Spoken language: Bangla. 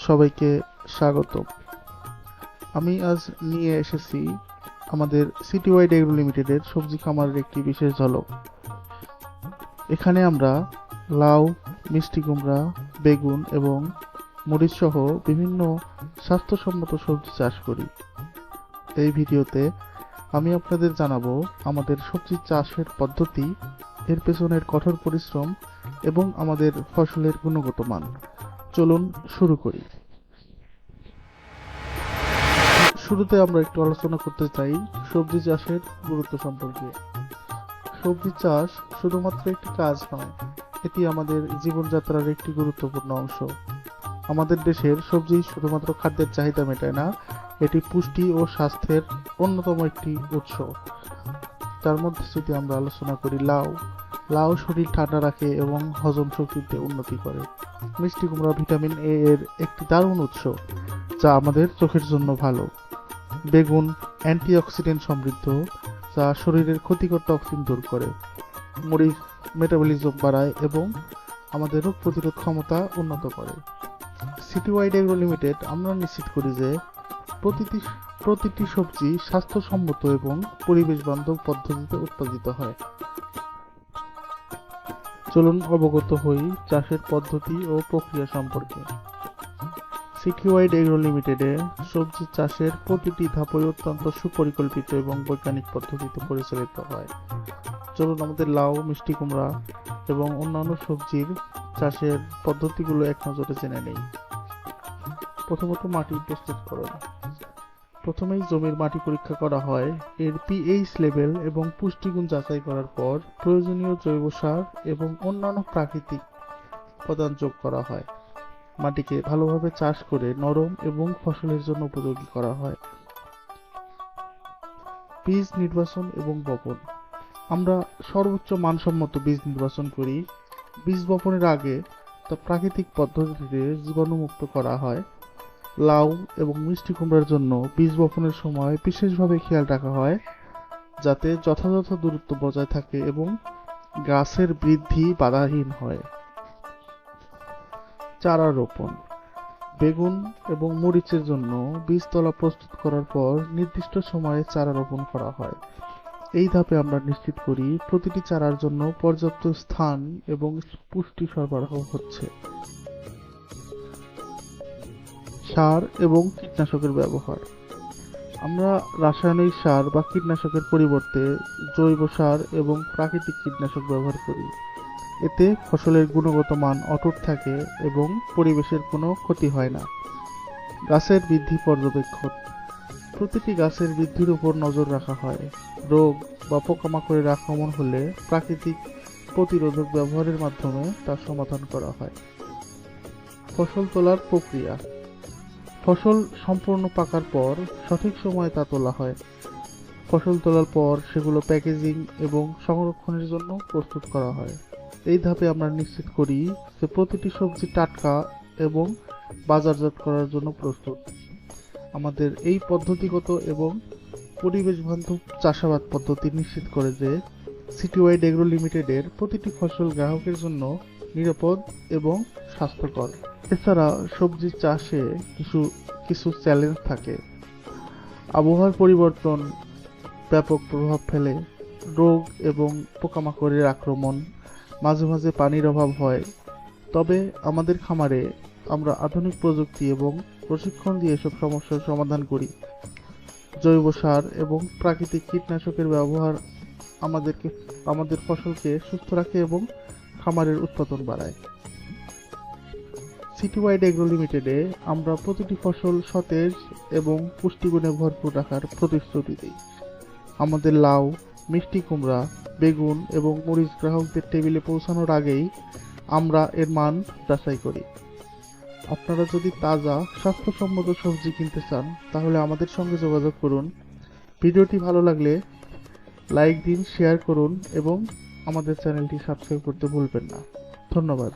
সবাইকে স্বাগত। আমি আজ নিয়ে এসেছি আমাদের সিটি ওয়াইড এগ্রো লিমিটেডের সবজি খামারের একটি বিশেষ ঝলক। এখানে আমরা লাউ, মিষ্টি কুমড়া, বেগুন এবং মরিচ সহ বিভিন্ন স্বাস্থ্যসম্মত সবজি চাষ করি। এই ভিডিওতে আমি আপনাদের জানাবো আমাদের সবজি চাষের পদ্ধতি, এর পেছনের কঠোর পরিশ্রম এবং আমাদের ফসলের গুণগত মান। চলুন শুরু করি। শুরুতে আমরা একটু আলোচনা করতে চাই সবজি চাষের গুরুত্ব সম্পর্কে। সবজি চাষ শুধুমাত্র একটি কাজ নয়, এটি আমাদের জীবনযাত্রার একটি গুরুত্বপূর্ণ অংশ। আমাদের দেশের সবজি শুধুমাত্র খাদ্যের চাহিদা মেটায় না, এটি পুষ্টি ও স্বাস্থ্যের অন্যতম একটি উৎস। তার মধ্যে যদি আমরা আলোচনা করি লাউ শরীর ঠান্ডা রাখে এবং হজম শক্তিতে উন্নতি করে। মিষ্টি কুমড়া ভিটামিন এ এর একটি দারুণ উৎস, যা আমাদের চোখের জন্য ভালো। বেগুন অ্যান্টিঅক্সিডেন্ট সমৃদ্ধ, যা শরীরের ক্ষতিকর টক্সিন দূর করে। মরিচ মেটাবলিজম বাড়ায় এবং আমাদের রোগ প্রতিরোধ ক্ষমতা উন্নত করে। সিটি ওয়াইড এগ্রো লিমিটেড আমরা নিশ্চিত করি যে প্রতিটি সবজি স্বাস্থ্যসম্মত এবং পরিবেশ বান্ধব পদ্ধতিতে উৎপাদিত হয়। চলুন অবগত হই চাষের পদ্ধতি ও প্রক্রিয়া সম্পর্কে। সিটি ওয়াইড এগ্রো লিমিটেডে সবজি চাষের প্রতিটি ধাপই অত্যন্ত সুপরিকল্পিত এবং বৈজ্ঞানিক পদ্ধতিতে পরিচালিত হয়। চলুন আমাদের লাউ, মিষ্টি কুমড়া এবং অন্যান্য সবজির চাষের পদ্ধতিগুলো এক নজরে জেনে নেই। প্রথমত মাটি প্রস্তুতকরণ। প্রথমেই জমির মাটি পরীক্ষা করা হয়, এর পিএইচ লেভেল এবং পুষ্টিগুণ যাচাই করার পর প্রয়োজনীয় জৈব সার এবং অন্যান্য প্রাকৃতিক উপাদান যোগ করা হয়। মাটিকে ভালোভাবে চাষ করে নরম এবং ফসলের জন্য উপযোগী করা হয়। বীজ নির্বাচন এবং বপন। আমরা সর্বোচ্চ মানসম্মত বীজ নির্বাচন করি। বীজ বপনের আগে তা প্রাকৃতিক পদ্ধতিতে জীবাণুমুক্ত করা হয়। লাউ এবং মিষ্টি কুমড়ার জন্য বীজ বপনের সময় বিশেষভাবে খেয়াল রাখা হয় যাতে যথাযথ দূরত্ব বজায় থাকে এবং গাছের বৃদ্ধি বাধাহীন হয়। চারা রোপণ। বেগুন এবং মরিচের জন্য বীজতলা প্রস্তুত করার পর নির্দিষ্ট সময়ে চারা রোপণ করা হয়। এই ধাপে আমরা নিশ্চিত করি প্রতিটি চারার জন্য পর্যাপ্ত স্থান এবং পুষ্টি সরবরাহ হচ্ছে। সার এবং কীটনাশকের ব্যবহার। আমরা রাসায়নিক সার বা কীটনাশকের পরিবর্তে জৈব সার এবং প্রাকৃতিক কীটনাশক ব্যবহার করি। এতে ফসলের গুণগত মান অটুট থাকে এবং পরিবেশের কোনো ক্ষতি হয় না। গাছের বৃদ্ধি পর্যবেক্ষণ। প্রতিটি গাছের বৃদ্ধির উপর নজর রাখা হয়। রোগ বা পোকামাকড়ের আক্রমণ হলে প্রাকৃতিক প্রতিরোধক ব্যবহারের মাধ্যমে তার সমাধান করা হয়। ফসল তোলার প্রক্রিয়া। ফসল সম্পূর্ণ পাকার পর সঠিক সময়ে তা তোলা হয়। ফসল তোলার পর সেগুলো প্যাকেজিং এবং সংরক্ষণের জন্য প্রস্তুত করা হয়। এই ধাপে আমরা নিশ্চিত করি যে প্রতিটি সবজি টাটকা এবং বাজারজাত করার জন্য প্রস্তুত। আমাদের এই পদ্ধতিগত এবং পরিবেশ বান্ধব চাষাবাদ পদ্ধতি নিশ্চিত করে যে সিটি ওয়াইড এগ্রো লিমিটেডের প্রতিটি ফসল গ্রাহকের জন্য নিরাপদ এবং স্বাস্থ্যকর। এছাড়া সবজি চাষে কিছু চ্যালেঞ্জ থাকে। আবহাওয়ার পরিবর্তন ব্যাপক প্রভাব ফেলে। রোগ এবং পোকামাকড়ের আক্রমণ, মাঝে মাঝে পানির অভাব হয়। তবে আমাদের খামারে আমরা আধুনিক প্রযুক্তি এবং প্রশিক্ষণ দিয়ে এসব সমস্যার সমাধান করি। জৈব সার এবং প্রাকৃতিক কীটনাশকের ব্যবহার আমাদের ফসলকে সুস্থ রাখে এবং খামারের উৎপাদন বাড়ায়। সিটি ওয়াইড এগ্রো লিমিটেডে আমরা প্রতিটি ফসল সতেজ এবং পুষ্টিগুণে ভরপুর রাখার প্রতিশ্রুতি দিই। আমাদের লাউ, মিষ্টি কুমড়া, বেগুন এবং মরিচ গ্রাহকদের টেবিলে পৌঁছানোর আগেই আমরা এর মান যাচাই করি। আপনারা যদি তাজা স্বাস্থ্যসম্মত সবজি কিনতে চান তাহলে আমাদের সঙ্গে যোগাযোগ করুন। ভিডিওটি ভালো লাগলে লাইক দিন, শেয়ার করুন এবং আমাদের চ্যানেলটি সাবস্ক্রাইব করতে ভুলবেন না। ধন্যবাদ।